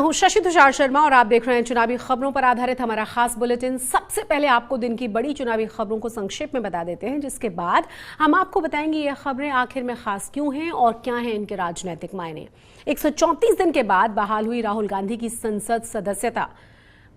हूं शशि तुषार शर्मा और आप देख रहे हैं चुनावी खबरों पर आधारित हमारा खास बुलेटिन। सबसे पहले आपको दिन की बड़ी चुनावी खबरों को संक्षेप में बता देते हैं, जिसके बाद हम आपको बताएंगे ये खबरें आखिर में खास क्यों हैं और क्या हैं इनके राजनीतिक मायने। 134 दिन के बाद बहाल हुई राहुल गांधी की संसद सदस्यता।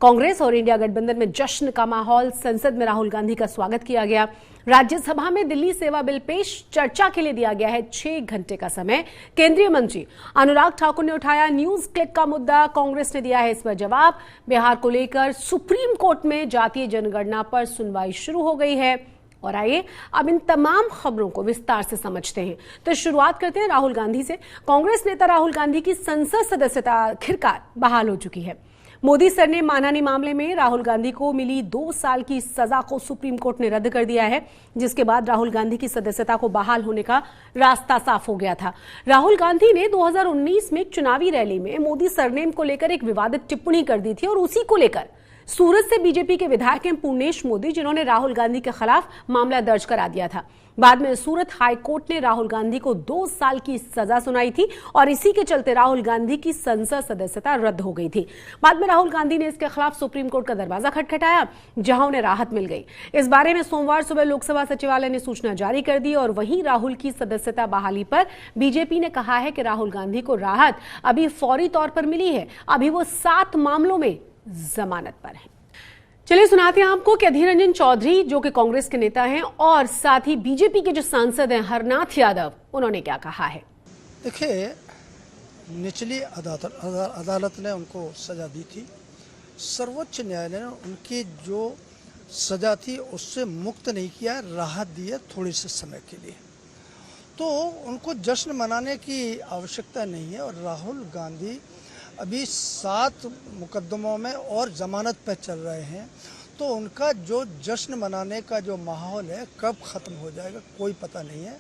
कांग्रेस और इंडिया गठबंधन में जश्न का माहौल। संसद में राहुल गांधी का स्वागत किया गया। राज्यसभा में दिल्ली सेवा बिल पेश, चर्चा के लिए दिया गया है 6 घंटे का समय। केंद्रीय मंत्री अनुराग ठाकुर ने उठाया न्यूज क्लिक का मुद्दा, कांग्रेस ने दिया है इस पर जवाब। बिहार को लेकर सुप्रीम कोर्ट में जातीय जनगणना पर सुनवाई शुरू हो गई है। और आइए अब इन तमाम खबरों को विस्तार से समझते हैं। तो शुरुआत करते हैं राहुल गांधी से। कांग्रेस नेता राहुल गांधी की संसद सदस्यता आखिरकार बहाल हो चुकी है। मोदी सर ने मानहानि मामले में राहुल गांधी को मिली 2 साल की सजा को सुप्रीम कोर्ट ने रद्द कर दिया है, जिसके बाद राहुल गांधी की सदस्यता को बहाल होने का रास्ता साफ हो गया था। राहुल गांधी ने 2019 में एक चुनावी रैली में मोदी सरनेम को लेकर एक विवादित टिप्पणी कर दी थी और उसी को लेकर सूरत से बीजेपी के विधायक हैं पूर्णेश मोदी, जिन्होंने राहुल गांधी के खिलाफ मामला दर्ज करा दिया था। बाद में सूरत हाई कोर्ट ने राहुल गांधी को 2 साल की सजा सुनाई थी और इसी के चलते राहुल गांधी की संसद सदस्यता रद्द हो गई थी। बाद में राहुल गांधी ने इसके खिलाफ सुप्रीम कोर्ट का दरवाजा खटखटाया, जहां उन्हें राहत मिल गई। इस बारे में सोमवार सुबह लोकसभा सचिवालय ने सूचना जारी कर दी और वहीं राहुल की सदस्यता बहाली पर बीजेपी ने कहा है कि राहुल गांधी को राहत अभी फौरी तौर पर मिली है। अभी वो 7 मामलों में जमानत पर है। चलिए सुनाते हैं आपको कि अधीर रंजन चौधरी, जो कि कांग्रेस के नेता हैं, और साथ ही बीजेपी के जो सांसद हैं हरनाथ यादव, उन्होंने क्या कहा है। देखिए, निचली अदालत ने उनको सजा दी थी। सर्वोच्च न्यायालय ने उनकी जो सजा थी उससे मुक्त नहीं किया, राहत दी है थोड़े से समय के लिए। तो उनको जश्न मनाने की आवश्यकता नहीं है। और राहुल गांधी अभी 7 मुकदमों में और जमानत पर चल रहे हैं, तो उनका जो जश्न मनाने का जो माहौल है कब ख़त्म हो जाएगा कोई पता नहीं है।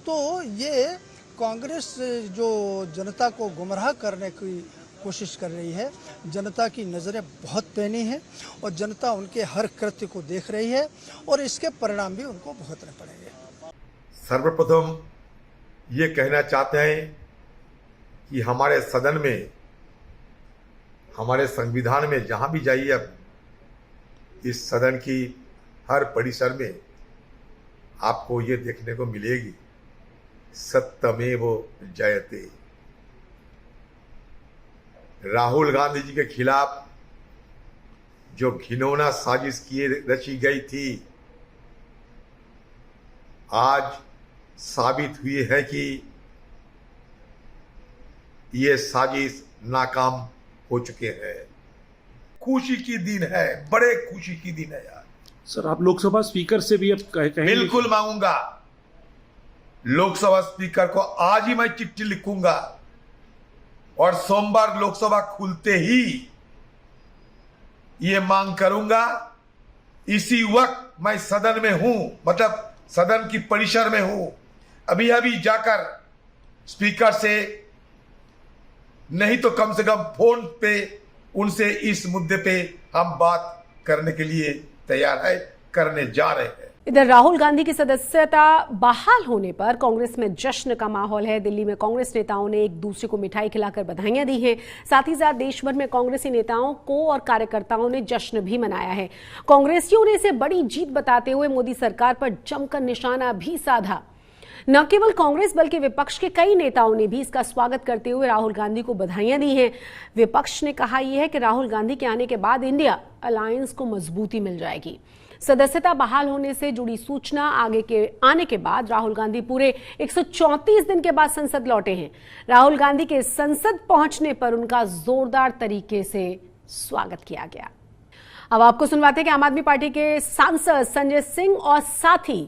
तो ये कांग्रेस जो जनता को गुमराह करने की कोशिश कर रही है, जनता की नज़रें बहुत पैनी हैं और जनता उनके हर कृत्य को देख रही है और इसके परिणाम भी उनको भुगतने पड़ेंगे। सर्वप्रथम ये कहना चाहते हैं कि हमारे सदन में, हमारे संविधान में जहाँ भी जाइए, अब इस सदन की हर परिसर में आपको ये देखने को मिलेगी, सत्यमेव जयते। राहुल गांधी जी के खिलाफ जो घिनौना साजिश रची गई थी, आज साबित हुई है कि ये साजिश नाकाम हो चुके हैं। खुशी की दिन है, बड़े खुशी की दिन है यार। सर, आप लोकसभा स्पीकर से भी अब कहेंगे? बिल्कुल मांगूंगा। लोकसभा स्पीकर को आज ही मैं चिट्ठी लिखूंगा और सोमवार लोकसभा खुलते ही ये मांग करूंगा। इसी वक्त मैं सदन में हूं, मतलब सदन की परिसर में हूं। अभी अभी जाकर स्पीकर से नहीं तो कम से कम फोन पे उनसे इस मुद्दे पे हम बात करने के लिए तैयार है, करने जा रहे हैं। इधर राहुल गांधी की सदस्यता बहाल होने पर कांग्रेस में जश्न का माहौल है। दिल्ली में कांग्रेस नेताओं ने एक दूसरे को मिठाई खिलाकर बधाइयां दी हैं। साथ ही साथ देश भर में कांग्रेसी नेताओं को और कार्यकर्ताओं ने जश्न भी मनाया है। कांग्रेसियों ने इसे बड़ी जीत बताते हुए मोदी सरकार पर जमकर निशाना भी साधा। न केवल कांग्रेस बल्कि विपक्ष के कई नेताओं ने भी इसका स्वागत करते हुए राहुल गांधी को बधाइयां दी हैं। विपक्ष ने कहा यह है कि राहुल गांधी के आने के बाद इंडिया अलायंस को मजबूती मिल जाएगी। सदस्यता बहाल होने से जुड़ी सूचना आने के बाद राहुल गांधी पूरे 134 दिन के बाद संसद लौटे हैं। राहुल गांधी के संसद पहुंचने पर उनका जोरदार तरीके से स्वागत किया गया। अब आपको सुनवाते हैं कि आम आदमी पार्टी के सांसद संजय सिंह और साथ ही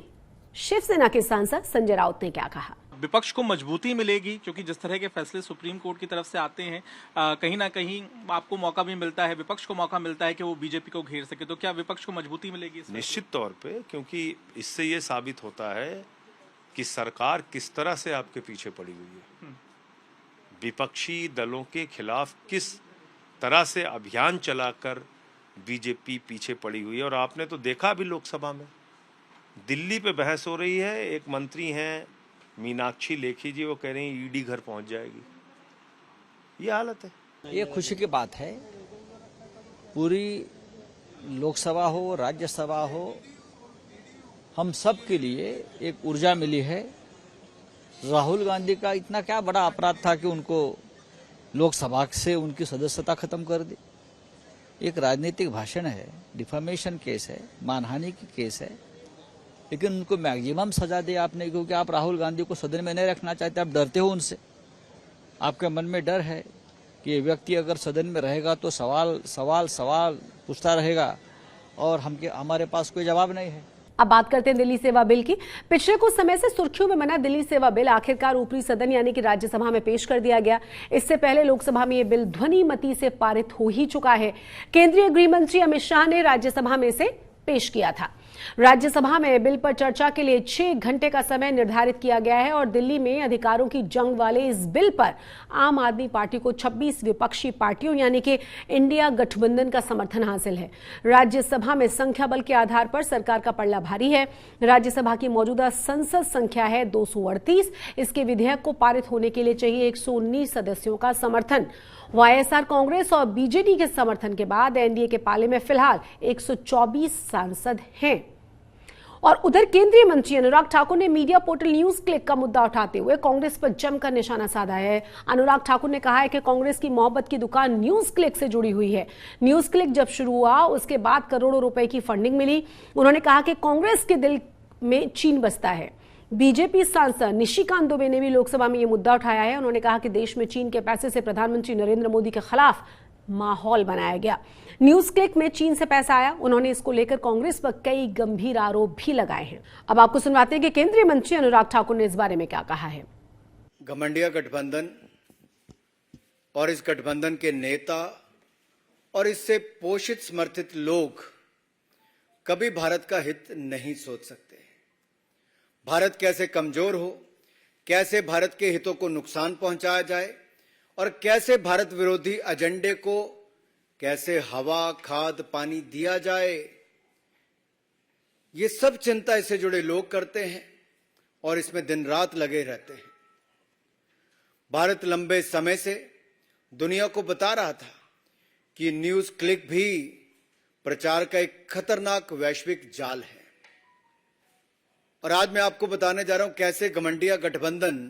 शिवसेना के सांसद संजय राउत ने क्या कहा। विपक्ष को मजबूती मिलेगी, क्योंकि जिस तरह के फैसले सुप्रीम कोर्ट की तरफ से आते हैं, कहीं ना कहीं आपको मौका भी मिलता है, विपक्ष को मौका मिलता है कि वो बीजेपी को घेर सके। तो क्या विपक्ष को मजबूती मिलेगी? निश्चित तौर पे, क्योंकि इससे ये साबित होता है कि सरकार किस तरह से आपके पीछे पड़ी हुई है, विपक्षी दलों के खिलाफ किस तरह से अभियान चलाकर बीजेपी पीछे पड़ी हुई है। और आपने तो देखा भी लोकसभा में दिल्ली पे बहस हो रही है, एक मंत्री हैं मीनाक्षी लेखी जी, वो कह रही हैं ईडी घर पहुंच जाएगी। ये हालत है। ये खुशी की बात है। पूरी लोकसभा हो, राज्यसभा हो, हम सब के लिए एक ऊर्जा मिली है। राहुल गांधी का इतना क्या बड़ा अपराध था कि उनको लोकसभा से उनकी सदस्यता खत्म कर दी। एक राजनीतिक भाषण है, डिफेमेशन केस है, मानहानि की केस है, लेकिन उनको मैक्सिमम सजा दी आपने, क्योंकि आप राहुल गांधी को सदन में नहीं रखना चाहते, आप डरते हो उनसे। आपके मन में डर है कि ये व्यक्ति अगर सदन में रहेगा तो सवाल पूछता रहेगा और हमारे पास कोई जवाब नहीं है। अब बात करते हैं दिल्ली सेवा बिल की। पिछले कुछ समय से सुर्खियों में बना दिल्ली सेवा बिल आखिरकार ऊपरी सदन यानी कि राज्यसभा में पेश कर दिया गया। इससे पहले लोकसभा में यह बिल ध्वनि मती से पारित हो ही चुका है। केंद्रीय गृह मंत्री अमित शाह ने राज्यसभा में इसे पेश किया था। राज्यसभा में बिल पर चर्चा के लिए 6 घंटे का समय निर्धारित किया गया है और दिल्ली में अधिकारों की जंग वाले इस बिल पर आम आदमी पार्टी को 26 विपक्षी पार्टियों यानी कि इंडिया गठबंधन का समर्थन हासिल है। राज्यसभा में संख्या बल के आधार पर सरकार का पल्ला भारी है। राज्यसभा की मौजूदा संसद संख्या है 238। इसके विधेयक को पारित होने के लिए चाहिए 119 सदस्यों का समर्थन। वाईएसआर कांग्रेस और बीजेडी के समर्थन के बाद एनडीए के पाले में फिलहाल 124 सांसद हैं। और उधर केंद्रीय मंत्री अनुराग ठाकुर ने मीडिया पोर्टल न्यूज क्लिक का मुद्दा उठाते हुए कांग्रेस पर जमकर निशाना साधा है। अनुराग ठाकुर ने कहा है कि कांग्रेस की मोहब्बत की दुकान न्यूज क्लिक से जुड़ी हुई है। न्यूज क्लिक जब शुरू हुआ उसके बाद करोड़ों रुपए की फंडिंग मिली। उन्होंने कहा कि कांग्रेस के दिल में चीन बसता है। बीजेपी सांसद निशिकांत दुबे ने भी लोकसभा में यह मुद्दा उठाया है। उन्होंने कहा कि देश में चीन के पैसे से प्रधानमंत्री नरेंद्र मोदी के खिलाफ माहौल बनाया गया। न्यूज क्लिक में चीन से पैसा आया। उन्होंने इसको लेकर कांग्रेस पर कई गंभीर आरोप भी लगाए हैं। अब आपको सुनवाते हैं कि केंद्रीय मंत्री अनुराग ठाकुर ने इस बारे में क्या कहा है। घमंडिया गठबंधन और इस गठबंधन के नेता और इससे पोषित समर्थित लोग कभी भारत का हित नहीं सोच सकते। भारत कैसे कमजोर हो, कैसे भारत के हितों को नुकसान पहुंचाया जाए और कैसे भारत विरोधी एजेंडे को कैसे हवा, खाद, पानी दिया जाए, ये सब चिंता इससे जुड़े लोग करते हैं और इसमें दिन रात लगे रहते हैं। भारत लंबे समय से दुनिया को बता रहा था कि न्यूज क्लिक भी प्रचार का एक खतरनाक वैश्विक जाल है। और आज मैं आपको बताने जा रहा हूं कैसे घमंडिया गठबंधन,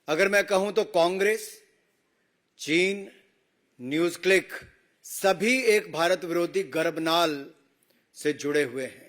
अगर मैं कहूं तो कांग्रेस, चीन, न्यूज क्लिक सभी एक भारत विरोधी गर्भनाल से जुड़े हुए हैं।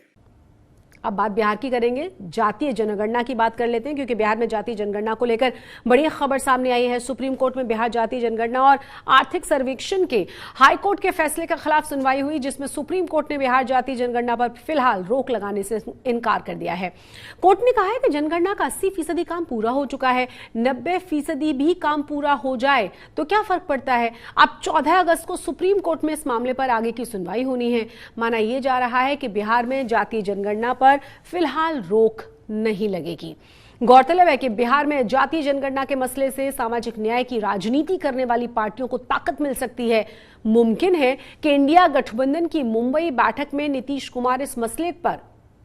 अब बात बिहार की करेंगे। जातीय जनगणना की बात कर लेते हैं क्योंकि बिहार में जातीय जनगणना को लेकर बड़ी खबर सामने आई है। सुप्रीम कोर्ट में बिहार जातीय जनगणना और आर्थिक सर्वेक्षण के हाई कोर्ट के फैसले के खिलाफ सुनवाई हुई, जिसमें सुप्रीम कोर्ट ने बिहार जातीय जनगणना पर फिलहाल रोक लगाने से इनकार कर दिया है। कोर्ट ने कहा है कि जनगणना का 80% काम पूरा हो चुका है। 90% भी काम पूरा हो जाए तो क्या फर्क पड़ता है। अब 14 अगस्त को सुप्रीम कोर्ट में इस मामले पर आगे की सुनवाई होनी है। माना यह जा रहा है कि बिहार में जातीय जनगणना पर फिलहाल रोक नहीं लगेगी। गौरतलब है कि बिहार में जातीय जनगणना के मसले से सामाजिक न्याय की राजनीति करने वाली पार्टियों को ताकत मिल सकती है। मुमकिन है कि इंडिया गठबंधन की मुंबई बैठक में नीतीश कुमार इस मसले पर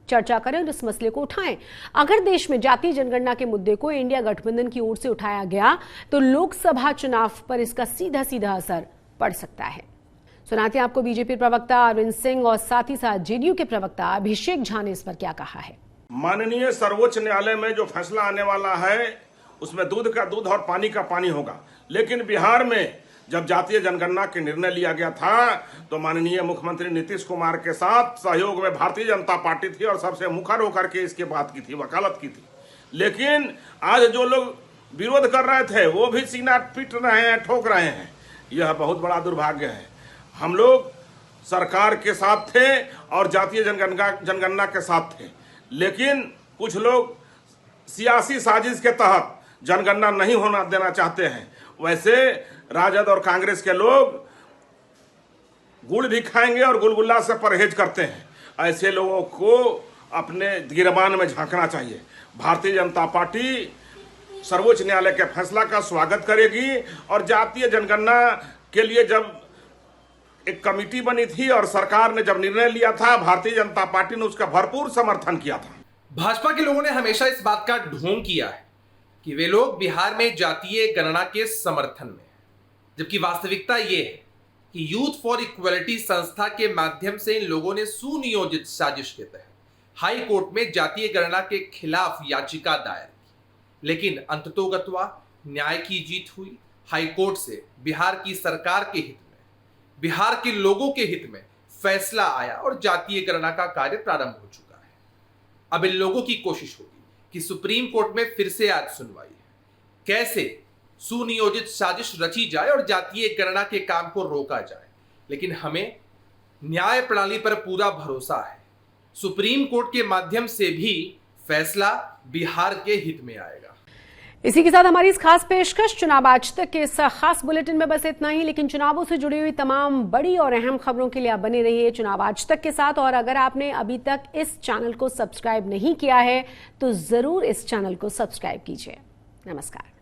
चर्चा करें और इस मसले को उठाएं। अगर देश में जातीय जनगणना के मुद्दे को इंडिया गठबंधन की ओर से उठाया गया तो लोकसभा चुनाव पर इसका सीधा सीधा असर पड़ सकता है। सुनाते हैं आपको बीजेपी प्रवक्ता अरविंद सिंह और साथ ही साथ जेडीयू के प्रवक्ता अभिषेक झा ने इस पर क्या कहा है। माननीय सर्वोच्च न्यायालय में जो फैसला आने वाला है उसमें दूध का दूध और पानी का पानी होगा। लेकिन बिहार में जब जातीय जनगणना के निर्णय लिया गया था तो माननीय मुख्यमंत्री नीतीश कुमार के साथ सहयोग में भारतीय जनता पार्टी थी और सबसे मुखर होकर के इसके बात की थी, वकालत की थी। लेकिन आज जो लोग विरोध कर रहे थे वो भी सीना पीट रहे हैं, ठोक रहे हैं। यह बहुत बड़ा दुर्भाग्य है। हम लोग सरकार के साथ थे और जातीय जनगणना के साथ थे, लेकिन कुछ लोग सियासी साजिश के तहत जनगणना नहीं होना देना चाहते हैं। वैसे राजद और कांग्रेस के लोग गुड़ भी खाएंगे और गुलगुल्ला से परहेज करते हैं। ऐसे लोगों को अपने गिरबान में झांकना चाहिए। भारतीय जनता पार्टी सर्वोच्च न्यायालय के फैसला का स्वागत करेगी और जातीय जनगणना के लिए जब एक कमेटी बनी थी और सरकार ने जब निर्णय लिया था, भारतीय जनता पार्टी ने उसका भरपूर समर्थन किया था। भाजपा के लोगों ने हमेशा इस बात का ढोंग किया है कि वे लोग बिहार में जातीय गणना के समर्थन में। जबकि वास्तविकता ये है कि यूथ फॉर इक्वलिटी संस्था के माध्यम से इन लोगों ने सुनियोजित साजिश के तहत हाई कोर्ट में जातीय गणना के खिलाफ याचिका दायर की, लेकिन अंततोगत्वा न्याय की जीत हुई। हाई कोर्ट से बिहार की सरकार के हित में, बिहार के लोगों के हित में फैसला आया और जातीय गणना का कार्य प्रारंभ हो चुका है। अब इन लोगों की कोशिश होगी कि सुप्रीम कोर्ट में फिर से आज सुनवाई है, कैसे सुनियोजित साजिश रची जाए और जातीय गणना के काम को रोका जाए। लेकिन हमें न्याय प्रणाली पर पूरा भरोसा है, सुप्रीम कोर्ट के माध्यम से भी फैसला बिहार के हित में आएगा। इसी के साथ हमारी इस खास पेशकश चुनाव आज तक के इस खास बुलेटिन में बस इतना ही। लेकिन चुनावों से जुड़ी हुई तमाम बड़ी और अहम खबरों के लिए आप बने रहिए चुनाव आज तक के साथ। और अगर आपने अभी तक इस चैनल को सब्सक्राइब नहीं किया है तो जरूर इस चैनल को सब्सक्राइब कीजिए। नमस्कार।